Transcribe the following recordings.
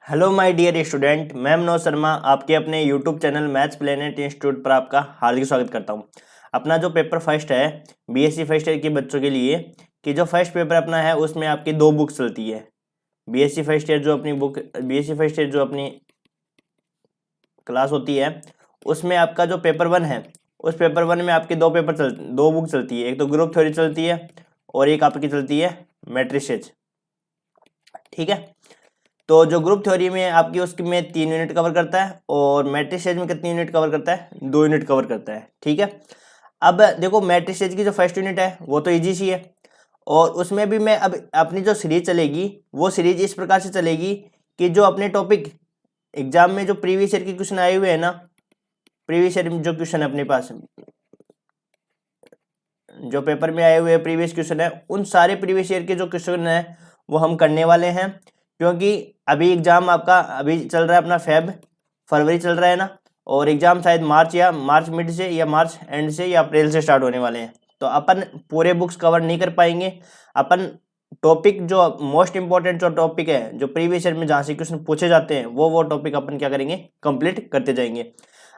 Hello my dear student, मैं मनोज शर्मा आपके अपने YouTube channel maths planet institute पर आपका हार्दिक स्वागत करता हूं। अपना जो पेपर फर्स्ट है बीएससी फर्स्ट ईयर के बच्चों के लिए कि जो फर्स्ट पेपर अपना है उसमें आपकी दो बुक्स चलती है। बीएससी फर्स्ट ईयर जो अपनी क्लास होती है उसमें आपका जो पेपर वन है उस पेपर वन में आपकी दो बुक चलती है। एक तो ग्रुप थ्योरी चलती है और एक आपकी चलती है मैट्रिसेज। ठीक है, तो जो ग्रुप थ्योरी में आपकी उसमें 3 यूनिट कवर करता है और मैट्रिसेज में कितनी यूनिट कवर करता है? 2 यूनिट कवर करता है। ठीक है, अब देखो मैट्रिसेज की जो फर्स्ट यूनिट है वो तो इजी सी है और उसमें भी मैं अब अपनी जो सीरीज चलेगी वो सीरीज इस प्रकार से चलेगी कि जो अपने टॉपिक एग्जाम में जो प्रीवियस ईयर के क्वेश्चन आए हुए हैं ना, प्रीवियस ईयर में जो क्वेश्चन अपने पास जो पेपर में आए हुए प्रीवियस क्वेश्चन है उन सारे प्रीवियस ईयर के जो क्वेश्चन है वो हम करने वाले हैं, क्योंकि अभी एग्जाम आपका अभी चल रहा है अपना फरवरी चल रहा है ना, और एग्जाम शायद मार्च मिड से या मार्च एंड से या अप्रैल से स्टार्ट होने वाले हैं। तो अपन पूरे बुक्स कवर नहीं कर पाएंगे। अपन टॉपिक जो मोस्ट इंपॉर्टेंट जो टॉपिक है जो प्रीवियस ईयर में जहाँ से क्वेश्चन पूछे जाते हैं वो टॉपिक अपन क्या करेंगे, कंप्लीट करते जाएंगे।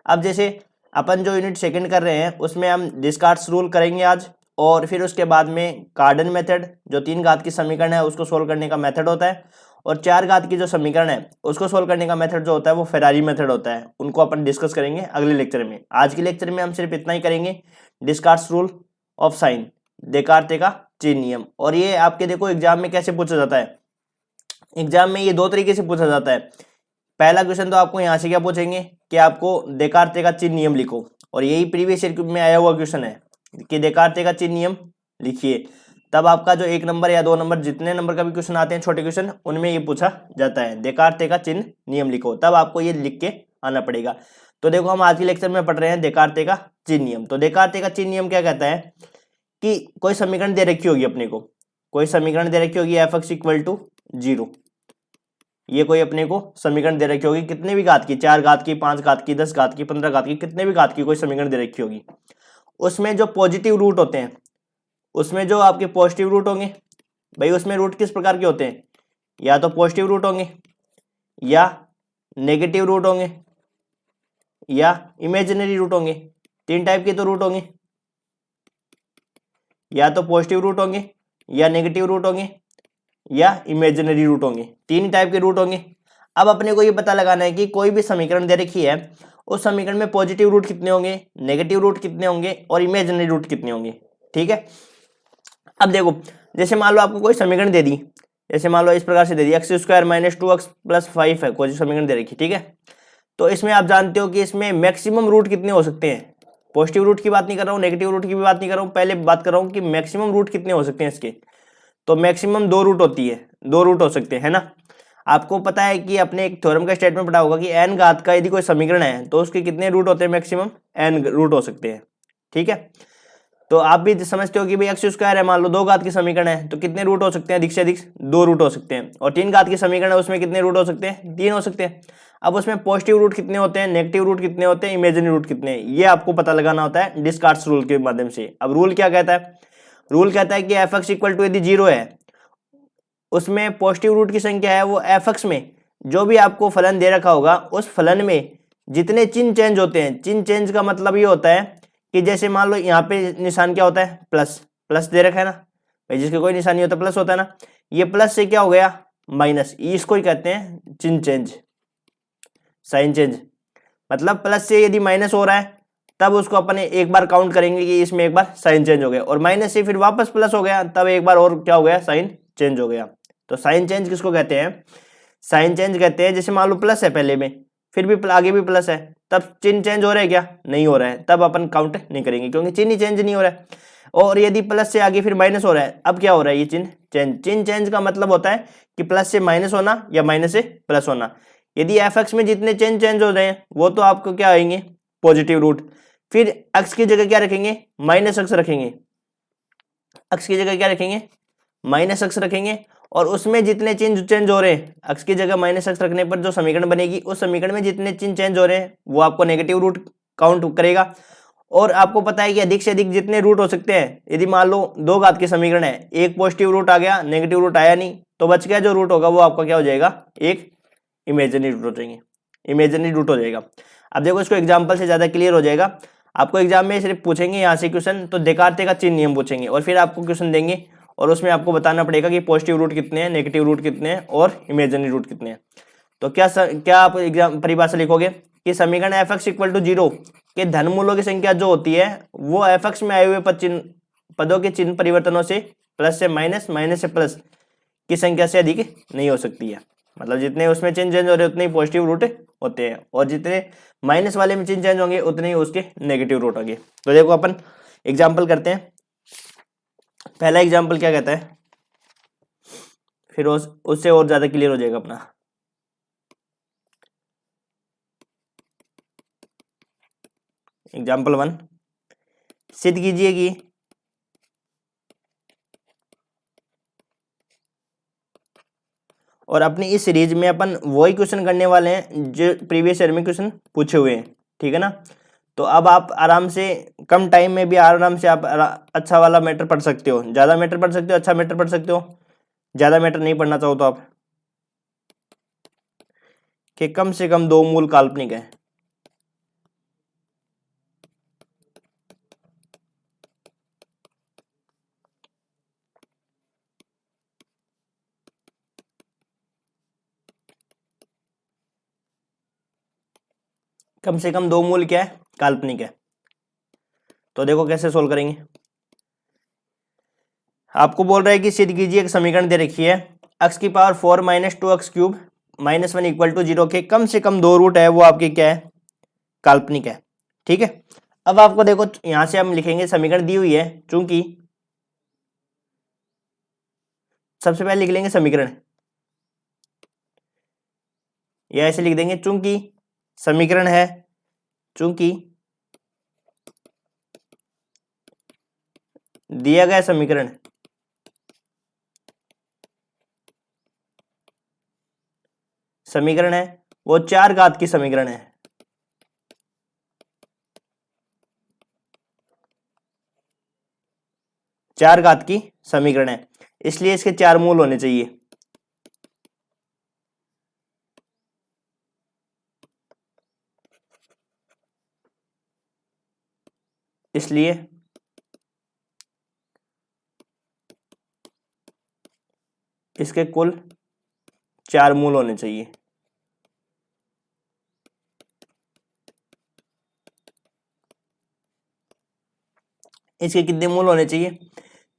अब जैसे अपन जो यूनिट सेकंड कर रहे हैं उसमें हम डिस्कार्ड्स रूल करेंगे आज, और फिर उसके बाद में कार्डन मेथड जो 3 घात की समीकरण है उसको सोल्व करने का मेथड होता है, और 4 घात की जो समीकरण है उसको सोल्व करने का मेथड जो होता है वो फेरारी मेथड होता है। उनको अपन डिस्कस करेंगे अगले लेक्चर में। आज के लेक्चर में हम सिर्फ इतना ही करेंगे, डिस्कार्ड्स रूल ऑफ साइन, देकार्ते का चिन्ह नियम। और ये आपके देखो एग्जाम में कैसे पूछा जाता है, एग्जाम में ये 2 तरीके से पूछा जाता है। पहला क्वेश्चन तो आपको यहाँ से क्या पूछेंगे कि आपको देकार्ते का चिन्ह नियम लिखो, और यही प्रीवियस ईयर में आया हुआ क्वेश्चन है कि देकार्ते का चिन्ह नियम लिखिए। तब आपका जो 1 नंबर या 2 नंबर जितने नंबर का भी क्वेश्चन आते हैं छोटे क्वेश्चन उनमें ये पूछा जाता है देकार्ते का चिन्ह नियम लिखो, तब आपको ये लिख के आना पड़ेगा। तो देखो हम आज के लेक्चर में पढ़ रहे हैं देकार्ते का चिन्ह नियम। तो देकार्ते का चिन्ह नियम क्या कहता है कि कोई समीकरण दे रखी होगी अपने को, कोई समीकरण दे रखी होगी f(x = 0), ये कोई अपने को समीकरण दे रखी होगी कितने भी घात की, 4 घात की, 5 घात की, 10 घात की, 15 घात की, कितने भी घात की कोई समीकरण दे रखी होगी। उसमें जो पॉजिटिव रूट होते हैं, उसमें जो आपके पॉजिटिव रूट होंगे भाई, उसमें रूट किस प्रकार के होते हैं? या तो पॉजिटिव रूट होंगे या नेगेटिव रूट होंगे या इमेजिनरी रूट होंगे। 3 टाइप के तो रूट होंगे, या तो पॉजिटिव रूट होंगे या नेगेटिव रूट होंगे या इमेजिनरी रूट होंगे। 3 टाइप के रूट होंगे। अब अपने को ये पता लगाना है कि कोई भी समीकरण दे रखी है उस समीकरण में पॉजिटिव रूट कितने होंगे, नेगेटिव रूट कितने होंगे और इमेजिनरी रूट कितने होंगे। ठीक है, अब देखो जैसे मान लो आपको कोई समीकरण दे दी, जैसे मान लो इस प्रकार से दे दी x² - 2x + 5 है, कोई समीकरण दे रखी। ठीक है, तो इसमें आप जानते हो कि इसमें मैक्सिमम रूट कितने हो सकते हैं। पॉजिटिव रूट की बात नहीं कर रहा हूँ, नेगेटिव रूट की भी बात नहीं कर रहा हूँ, पहले बात कर रहा हूँ कि मैक्सिमम रूट कितने हो सकते हैं इसके। तो मैक्सिमम 2 रूट होती है, 2 रूट हो सकते हैं ना। आपको पता है कि अपने एक थ्योरम का स्टेटमेंट पढ़ा होगा कि n घात का यदि कोई समीकरण है तो उसके कितने रूट होते हैं, मैक्सिमम n रूट हो सकते हैं। ठीक है, तो आप भी समझते हो कि भाई x² है, मान लो 2 घात की समीकरण है तो कितने रूट हो सकते हैं, अधिक से अधिक 2 रूट हो सकते हैं। और 3 घात की समीकरण है उसमें कितने रूट हो सकते हैं, 3 हो सकते हैं। अब उसमें पॉजिटिव रूट कितने होते हैं, नेगेटिव रूट कितने होते हैं, इमेजिनरी रूट कितने हैं, ये आपको पता लगाना होता है डिस्कार्ड्स रूल के माध्यम से। अब रूल क्या कहता है, रूल कहता है कि f(x = यदि 0 है उसमें पॉजिटिव रूट की संख्या है वो f(x) में जो भी आपको फलन दे रखा होगा उस फलन में जितने चिन्ह चेंज होते हैं। चिन्ह चेंज का मतलब ये होता है कि जैसे मान लो यहाँ पे निशान क्या होता है, प्लस, प्लस दे रखा है ना भाई, जिसके कोई निशान नहीं होता प्लस होता है ना, ये प्लस से क्या हो गया माइनस, इसको ही कहते हैं चिन्ह चेंज, साइन चेंज। मतलब प्लस से यदि माइनस हो रहा है तब उसको अपन एक बार काउंट करेंगे कि इसमें एक बार साइन चेंज हो गया, और माइनस से फिर वापस प्लस हो गया तब एक बार और क्या हो गया, साइन चेंज हो गया। तो साइन चेंज किसको कहते हैं, साइन चेंज कहते हैं जैसे मान लो प्लस है पहले में, फिर भी आगे भी प्लस है, तब चिन्ह चेंज हो रहा है क्या, नहीं हो रहा है, तब अपन काउंट नहीं करेंगे क्योंकि चिन्ह ही चेंज नहीं हो रहा है। और यदि प्लस से आगे फिर माइनस हो रहा है, अब क्या हो रहा है, ये चिन्ह चेंज। चिन्ह चेंज का मतलब होता है कि प्लस से माइनस होना या माइनस से प्लस होना। यदि f(x) में जितने चिन्ह चेंज हो रहे हैं वो तो आपको क्या आएंगे, पॉजिटिव रूट। फिर x की जगह क्या रखेंगे, -x रखेंगे, x की जगह क्या रखेंगे, -x रखेंगे, और उसमें जितने चिन्ह चेंज हो रहे हैं x की जगह -x रखने पर जो समीकरण बनेगी उस समीकरण में जितने चिन्ह चेंज हो रहे हैं वो आपको नेगेटिव रूट काउंट करेगा। और आपको पता है कि अधिक से अधिक जितने रूट हो सकते हैं, यदि मान लो 2 घात की समीकरण है, एक पॉजिटिव रूट आ गया, नेगेटिव रूट आया नहीं, तो बच गया जो रूट होगा वो आपका क्या हो जाएगा, एक इमेजिनरी रूट हो जाएंगे, इमेजिनरी रूट हो जाएगा। अब देखो इसको एग्जाम्पल से ज़्यादा क्लियर हो जाएगा। आपको एग्जाम में सिर्फ पूछेंगे यहाँ से क्वेश्चन, तो देकार्ते का चिन्ह नियम पूछेंगे और फिर आपको क्वेश्चन देंगे और उसमें आपको बताना पड़ेगा कि पॉजिटिव रूट कितने हैं, नेगेटिव रूट कितने हैं और इमेजिनरी रूट कितने हैं। तो क्या आप एग्जाम परिभाषा लिखोगे कि समीकरण एफ एक्स इक्वल टू 0 के धनमूलों की संख्या जो होती है वो एफ एक्स में आए हुए पदों के चिन्ह परिवर्तनों से प्लस से माइनस, माइनस से प्लस की संख्या से अधिक नहीं हो सकती है। मतलब जितने उसमें चिन्ह चेंज हो रहे उतने ही पॉजिटिव रूट होते हैं और जितने माइनस वाले में चिन्ह चेंज होंगे उतने ही उसके नेगेटिव रूट होंगे। तो देखो अपन एग्जाम्पल करते हैं। पहला एग्जाम्पल क्या कहता है, फिर उससे और ज्यादा क्लियर हो जाएगा अपना। एग्जाम्पल 1, सिद्ध कीजिए कि और अपनी इस सीरीज में अपन वही क्वेश्चन करने वाले हैं जो प्रीवियस ईयर में क्वेश्चन पूछे हुए हैं, ठीक है ना। तो अब आप आराम से कम टाइम में भी आराम से आप अच्छा वाला मैटर पढ़ सकते हो, ज़्यादा मैटर पढ़ सकते हो, अच्छा मैटर पढ़ सकते हो। ज़्यादा मैटर नहीं पढ़ना चाहो तो आप कि कम से कम 2 मूल काल्पनिक है। कम से कम 2 मूल क्या है, काल्पनिक है। तो देखो कैसे सोल्व करेंगे। आपको बोल रहा है कि सिद्ध कीजिए, एक समीकरण दे रखी है x की power 4 minus 2x cube minus 1 equal to 0 के कम से कम 2 रूट है वो आपके क्या है, काल्पनिक है, ठीक है। अब आपको देखो यहां से हम लिखेंगे, समीकरण दी हुई है, चूंकि सबसे पहले लिख लेंगे समीकरण, या ऐसे लिख देंगे चूंकि समीकरण है, चूंकि दिया गया समीकरण है वो 4 घात की समीकरण है। चार घात की समीकरण है, इसलिए इसके 4 मूल होने चाहिए। इसलिए इसके कुल 4 मूल होने चाहिए। इसके कितने मूल होने चाहिए,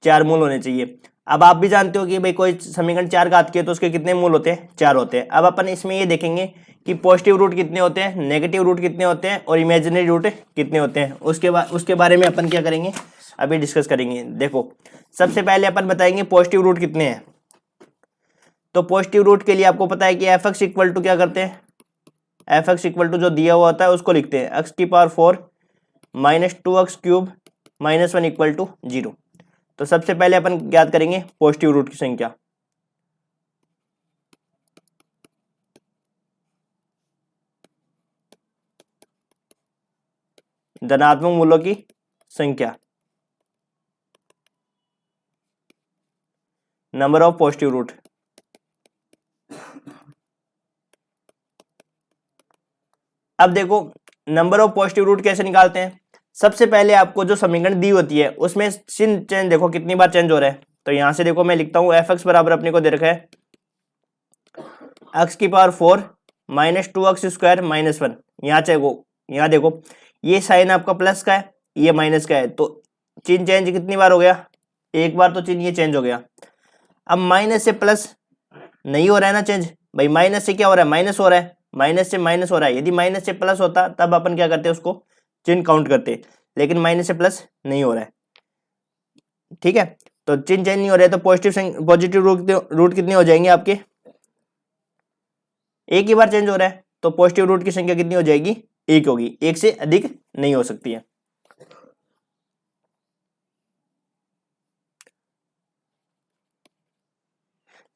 4 मूल होने चाहिए। अब आप भी जानते हो कि भाई कोई समीकरण 4 घात की है तो उसके कितने मूल होते हैं, 4 होते हैं। अब अपन इसमें ये देखेंगे कि पॉजिटिव रूट कितने होते हैं, नेगेटिव रूट कितने होते हैं और इमेजिनरी रूट कितने होते हैं। उसके बारे में अपन क्या करेंगे, अभी डिस्कस करेंगे। देखो सबसे पहले अपन बताएंगे पॉजिटिव रूट कितने हैं। तो पॉजिटिव रूट के लिए आपको पता है कि एफ एक्स इक्वल टू क्या करते हैं, एफ एक्स इक्वल टू जो दिया हुआ होता है उसको लिखते हैं एक्स की power 4 minus 2x cube minus 1 equal to 0। तो सबसे पहले अपन ज्ञात करेंगे पॉजिटिव रूट की संख्या। धनात्मक मूलों की संख्या, नंबर ऑफ पॉजिटिव रूट। अब देखो नंबर ऑफ पॉजिटिव रूट कैसे निकालते हैं। सबसे पहले आपको जो समीकरण दी होती है उसमें चिन्ह चेंज देखो कितनी बार चेंज हो रहा है। तो यहां से देखो मैं लिखता हूं एफ एक्स बराबर अपने को दे रखा है एक्स की power 4 minus 2x square minus 1। यहाँ देखो ये साइन आपका प्लस का है, ये माइनस का है, तो चिन्ह चेंज कितनी बार हो गया, एक बार तो चिन्ह ये चेंज हो गया। अब माइनस से प्लस नहीं हो रहा है ना चेंज, भाई माइनस से क्या हो रहा है, माइनस हो रहा है, माइनस से माइनस हो रहा है। यदि माइनस से प्लस होता तब अपन क्या करते उसको चिन्ह काउंट करते, लेकिन माइनस से प्लस नहीं हो रहा है, ठीक है। तो चिन्ह चेंज नहीं हो रहा है तो पॉजिटिव रूट कितने हो जाएंगे आपके, एक ही बार चेंज हो रहा है तो पॉजिटिव रूट की संख्या कितनी हो जाएगी, एक होगी, एक से अधिक नहीं हो सकती है।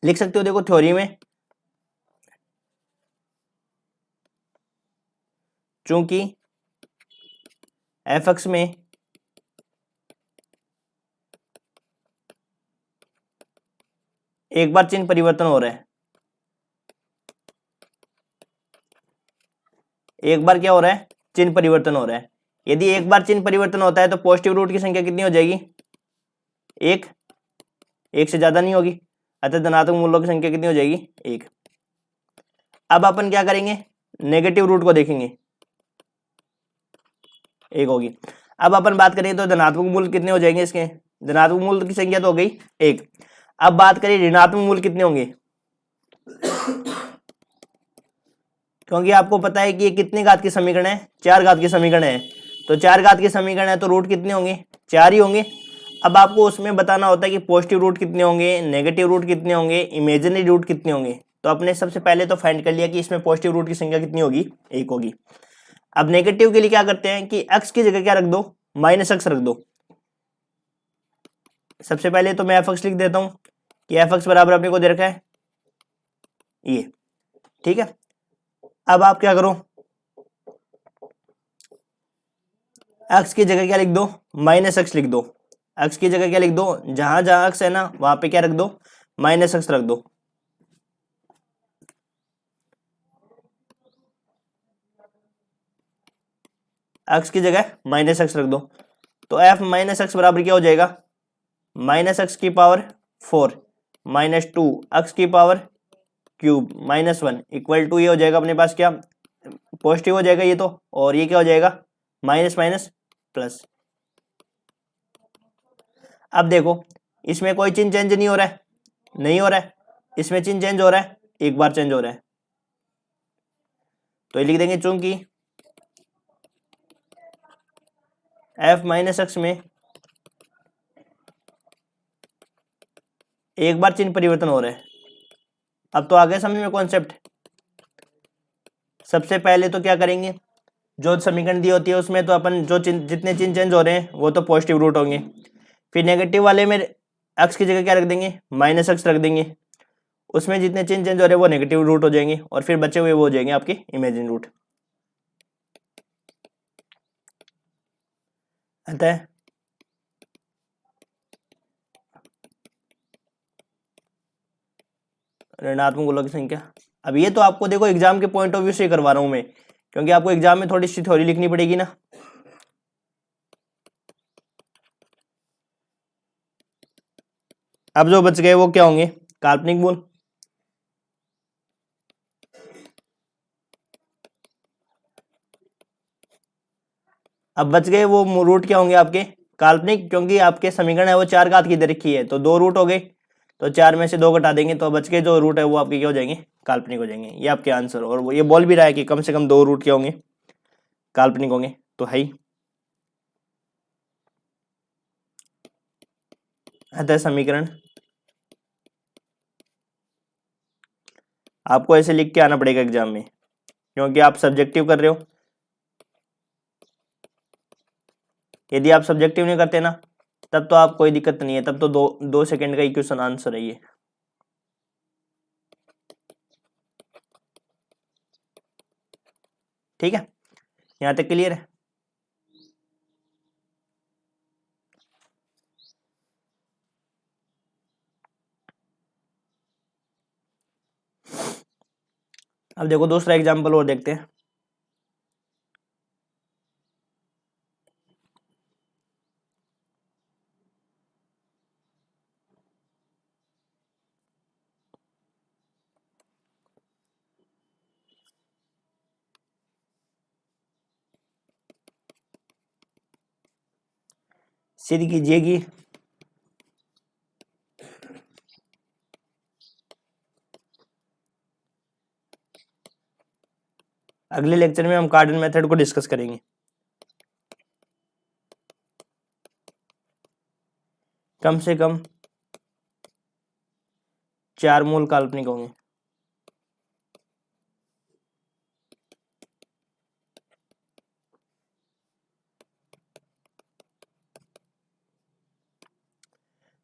लिख सकते हो देखो थ्योरी में, चूंकि एफ एक्स में एक बार चिन्ह परिवर्तन हो रहा है एक बार क्या हो रहा है, चिन्ह परिवर्तन हो रहा है। यदि एक बार चिन्ह परिवर्तन होता है तो पॉजिटिव रूट की संख्या कितनी हो जाएगी, एक, एक से ज्यादा नहीं होगी, अतः धनात्मक मूलों की संख्या कितनी हो जाएगी, एक। अब अपन क्या करेंगे, नेगेटिव रूट को देखेंगे, एक होगी। अब अपन बात करें तो धनात्मक मूल कितने हो जाएंगे इसके, धनात्मक मूल की संख्या तो हो गई एक। अब बात करें ऋणात्मक मूल कितने होंगे, क्योंकि आपको पता है कि ये कितनी घात की समीकरण है, 4 घात की समीकरण है, तो 4 घात की समीकरण है तो रूट कितने होंगे, 4 ही होंगे। अब आपको उसमें बताना होता है कि पॉजिटिव रूट कितने होंगे, नेगेटिव रूट कितने होंगे, इमेजिनरी रूट कितने होंगे। तो अपने सबसे पहले तो फाइंड कर लिया कि इसमें पॉजिटिव रूट की संख्या कितनी होगी, एक होगी। अब नेगेटिव के लिए क्या करते हैं कि x की जगह क्या रख दो, माइनस एक्स रख दो। सबसे पहले तो मैं एफ एक्स लिख देता हूं कि एफ एक्स बराबर अपने को दे रखा है ये, ठीक है। अब आप क्या करो, x की जगह क्या लिख दो, माइनस एक्स लिख दो। x की जगह क्या लिख दो, जहां जहां x है ना वहां पे क्या रख दो, माइनस एक्स रख दो। x की जगह माइनस एक्स रख दो, तो f माइनस एक्स बराबर क्या हो जाएगा, माइनस एक्स की पावर 4 माइनस 2 एक्स की power cube minus 1 equal to, ये हो जाएगा अपने पास क्या, पॉजिटिव हो जाएगा ये तो, और ये क्या हो जाएगा, माइनस माइनस प्लस। अब देखो इसमें कोई चिन्ह चेंज नहीं हो रहा है, नहीं हो रहा है, इसमें चिन्ह चेंज हो रहा है, एक बार चेंज हो रहा है, तो ये लिख देंगे चूंकि f माइनस एक्स में एक बार चिन्ह परिवर्तन हो रहा है। अब तो आ गया समझ में कॉन्सेप्ट। सबसे पहले तो क्या करेंगे, जो समीकरण दी होती है उसमें तो अपन जो जितने चिन्ह चेंज हो रहे हैं वो तो पॉजिटिव रूट होंगे। फिर नेगेटिव वाले में एक्स की जगह क्या रख देंगे, माइनस एक्स रख देंगे, उसमें जितने चिन्ह चेंज हो रहे हैं वो नेगेटिव रूट हो जाएंगे, और फिर बचे हुए वो हो जाएंगे आपके इमेजिन रूट। अतः ऋणात्मक मूलों की संख्या। अब ये तो आपको देखो एग्जाम के पॉइंट ऑफ व्यू से करवा रहा हूं मैं, क्योंकि आपको एग्जाम में थोड़ी सी थ्योरी लिखनी पड़ेगी ना। अब जो बच गए वो क्या होंगे, काल्पनिक मूल। अब बच गए वो रूट क्या होंगे आपके, काल्पनिक, क्योंकि आपके समीकरण है वो 4 घात की दे रखी है, तो 2 रूट हो गए, तो 4 में से 2 घटा देंगे तो बच के जो रूट है वो आपके क्या हो जाएंगे, काल्पनिक हो जाएंगे। ये आपके आंसर, और वो ये बोल भी रहा है कि कम से कम 2 रूट क्या होंगे, काल्पनिक होंगे, तो है ही। अतः समीकरण आपको ऐसे लिख के आना पड़ेगा एग्जाम में, क्योंकि आप सब्जेक्टिव कर रहे हो। यदि आप सब्जेक्टिव नहीं करते ना तब तो आप कोई दिक्कत नहीं है, तब तो 2 सेकंड का इक्वेशन आंसर है ये। ठीक है, यहां तक क्लियर है। अब देखो दूसरा एग्जाम्पल और देखते हैं। सिद्ध कीजिए कि अगले लेक्चर में हम कार्डन मेथड को डिस्कस करेंगे। कम से कम 4 मूल काल्पनिक होंगे।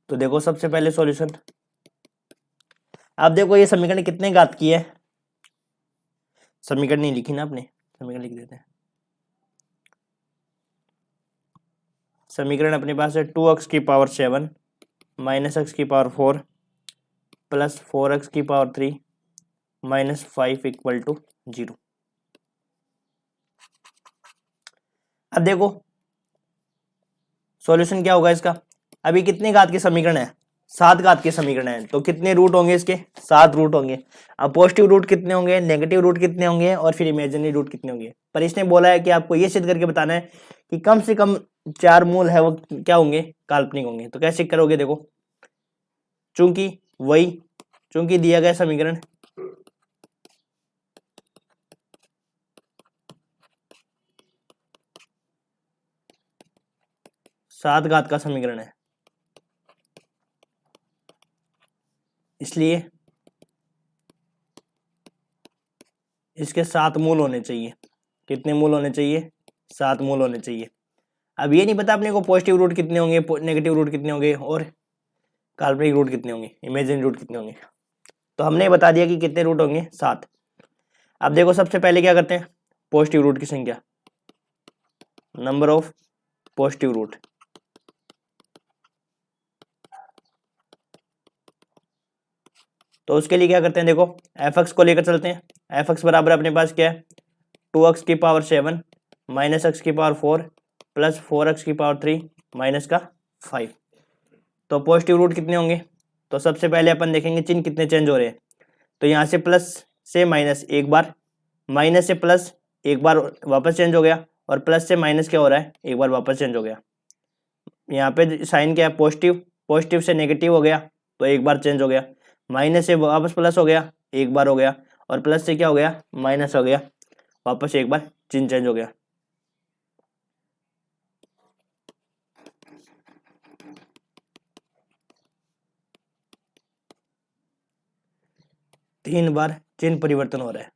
तो देखो सबसे पहले सॉल्यूशन। अब देखो ये समीकरण कितने घात की है, समीकरण नहीं लिखी ना आपने, समीकरण लिख देते हैं। समीकरण अपने पास है 2x की पावर 7 माइनस एक्स की पावर 4 प्लस 4x की पावर 3 माइनस 5 इक्वल टू 0। अब देखो सॉल्यूशन क्या होगा इसका। अभी कितनी घात के समीकरण है, 7 घात के समीकरण है, तो कितने रूट होंगे इसके, 7 रूट होंगे। अब पॉजिटिव रूट कितने होंगे, नेगेटिव रूट कितने होंगे, और फिर इमेजिनरी रूट कितने होंगे। पर इसने बोला है कि आपको ये सिद्ध करके बताना है कि कम से कम 4 मूल है वो क्या होंगे, काल्पनिक होंगे। तो कैसे करोगे, देखो चूंकि दिया गया समीकरण सात घात का समीकरण है, इसलिए इसके 7 मूल होने चाहिए। कितने मूल होने चाहिए, 7 मूल होने चाहिए। अब ये नहीं पता अपने को पॉजिटिव रूट कितने होंगे, नेगेटिव रूट कितने होंगे, और काल्पनिक रूट कितने होंगे, इमेजिनरी रूट कितने होंगे। तो हमने बता दिया कि कितने रूट होंगे, 7। अब देखो सबसे पहले क्या करते हैं, पॉजिटिव रूट की संख्या, नंबर ऑफ पॉजिटिव रूट। तो उसके लिए क्या करते हैं, देखो एफ एक्स को लेकर चलते हैं। एफ एक्स बराबर अपने पास क्या है, 2x की पावर 7 माइनस एक्स की पावर 4 प्लस 4x की पावर 3 माइनस का 5। तो पॉजिटिव रूट कितने होंगे, तो सबसे पहले अपन देखेंगे चिन्ह कितने चेंज हो रहे हैं। तो यहाँ से प्लस से माइनस एक बार, माइनस से प्लस एक बार वापस चेंज हो गया, और प्लस से माइनस क्या हो रहा है, एक बार वापस चेंज हो गया। यहाँ पे साइन क्या है, पॉजिटिव, पॉजिटिव से नेगेटिव हो गया तो एक बार चेंज हो गया, माइनस से वापस प्लस हो गया एक बार हो गया, और प्लस से क्या हो गया, माइनस हो गया, वापस एक बार चिन्ह चेंज हो गया। तीन बार चिन्ह परिवर्तन हो रहा है।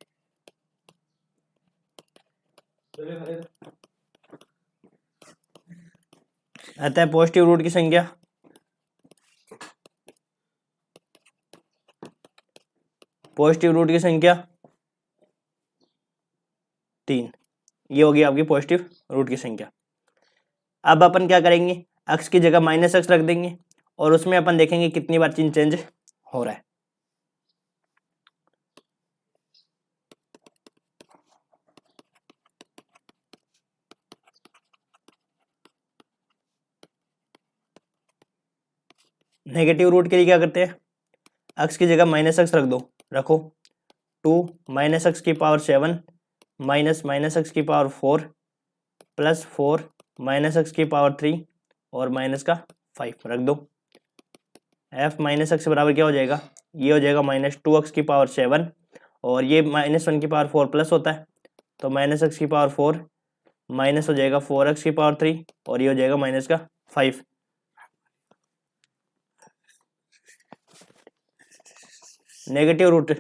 अतः पॉजिटिव रूट की संख्या तीन, ये होगी आपकी पॉजिटिव रूट की संख्या। अब अपन क्या करेंगे, एक्स की जगह माइनस एक्स रख देंगे, और उसमें अपन देखेंगे कितनी बार चिन्ह चेंज हो रहा है। नेगेटिव रूट के लिए क्या करते हैं, एक्स की जगह माइनस एक्स रख दो, रखो 2 माइनस एक्स की पावर 7 माइनस माइनस एक्स की पावर 4 प्लस 4 माइनस एक्स की पावर 3 और माइनस का 5 रख दो। एफ माइनस एक्स बराबर क्या हो जाएगा, ये हो जाएगा माइनस 2x की पावर 7, और ये माइनस 1 की पावर 4 प्लस होता है, तो माइनस एक्स की पावर 4 माइनस हो जाएगा 4x की पावर 3, और ये हो जाएगा माइनस का 5। नेगेटिव रूट,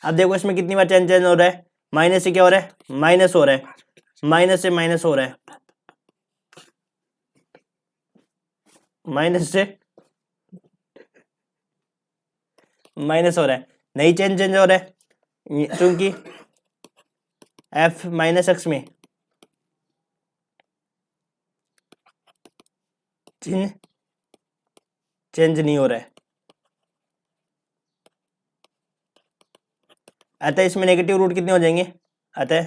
अब देखो इसमें कितनी बार चेंज हो रहा है, माइनस से क्या हो रहा है, माइनस हो रहा है, माइनस से माइनस हो रहा है, माइनस से माइनस हो रहा है, नहीं चेंज हो रहा है, क्योंकि एफ माइनस एक्स में चिन्ह चेंज नहीं हो रहा है। अतः इसमें नेगेटिव रूट कितने हो जाएंगे, अतः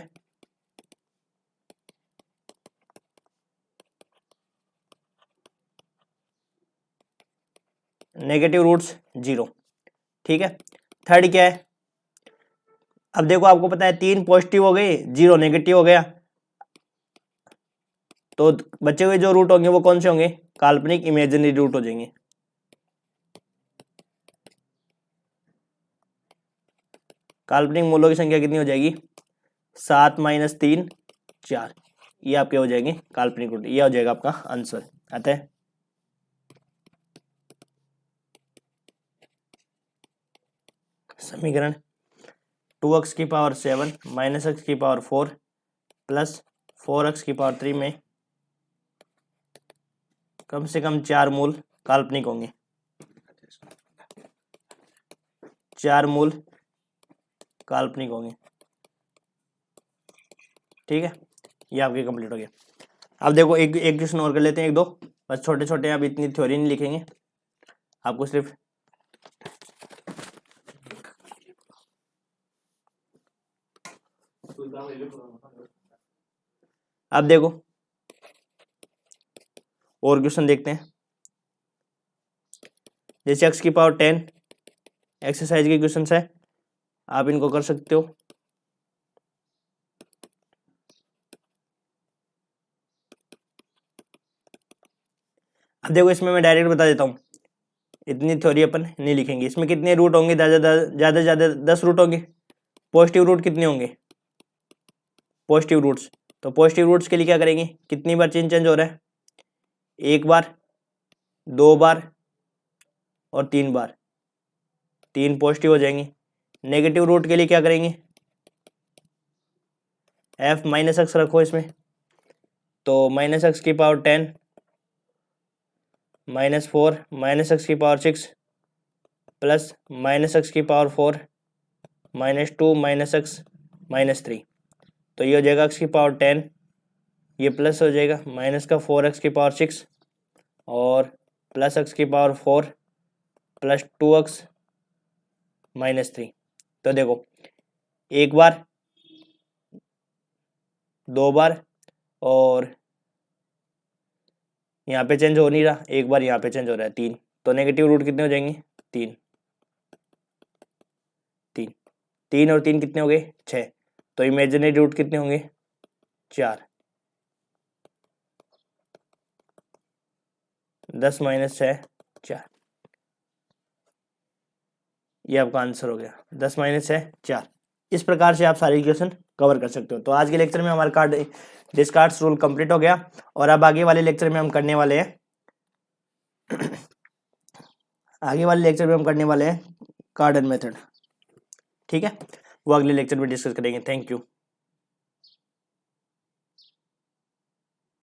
नेगेटिव रूट्स 0। ठीक है, थर्ड क्या है, अब देखो आपको पता है 3 पॉजिटिव हो गए, 0 नेगेटिव हो गया, तो बचे हुए जो रूट होंगे वो कौन से होंगे, काल्पनिक इमेजिनरी रूट हो जाएंगे। काल्पनिक मूलों की संख्या कितनी हो जाएगी, 7 माइनस 3 4, ये आपके हो जाएंगे काल्पनिक रूट, ये हो जाएगा आपका आंसर। अतः समीकरण 2x की पावर 7 माइनस एक्स की पावर 4 प्लस 4x की पावर 3 में कम से कम 4 मूल काल्पनिक होंगे, 4 मूल काल्पनिक होंगे। ठीक है, ये आपके कंप्लीट हो गया। अब देखो एक क्वेश्चन और कर लेते हैं, एक दो बस छोटे छोटे, अब इतनी थ्योरी नहीं लिखेंगे, आपको सिर्फ अब देखो और क्वेश्चन देखते हैं। जैसे x की पावर 10 एक्सरसाइज के क्वेश्चन है, आप इनको कर सकते हो। अब देखो इसमें मैं डायरेक्ट बता देता हूँ, इतनी थ्योरी अपन नहीं लिखेंगे। इसमें कितने रूट होंगे? ज़्यादा ज़्यादा 10 रूट होंगे। पॉजिटिव रूट कितने होंगे? Positive roots. तो पॉजिटिव रूट्स के लिए क्या करेंगे? कितनी बार चेंज हो रहा है? एक बार, 2 बार और 3 बार, 3 पॉजिटिव हो जाएंगे। नेगेटिव रूट के लिए क्या करेंगे? f माइनस एक्स रखो इसमें, तो माइनस एक्स की पावर 10 माइनस 4 माइनस एक्स की पावर 6 प्लस माइनस एक्स की power 4 minus 2 minus x minus 3। तो ये हो जाएगा एक्स की पावर 10, ये प्लस हो जाएगा माइनस का 4x की पावर 6 और प्लस एक्स की पावर 4 प्लस 2x माइनस 3। तो देखो एक बार, 2 बार और यहाँ पे चेंज हो नहीं रहा, एक बार यहाँ पे चेंज हो रहा है 3। तो नेगेटिव रूट कितने हो जाएंगे? 3 3 3 और 3 कितने हो गए? 6। तो इमेजिनरी रूट कितने होंगे? 4। 10 माइनस 6 4। ये आपका आंसर हो गया, 10 माइनस 6 4। इस प्रकार से आप सारे इक्वेशन कवर कर सकते हो। तो आज के लेक्चर में हमारा कार्ड डिस्कार्ड्स रूल कंप्लीट हो गया और अब आगे वाले लेक्चर में हम करने वाले हैं कार्डन मेथड। ठीक है, वो अगले लेक्चर में डिस्कस करेंगे। Thank you.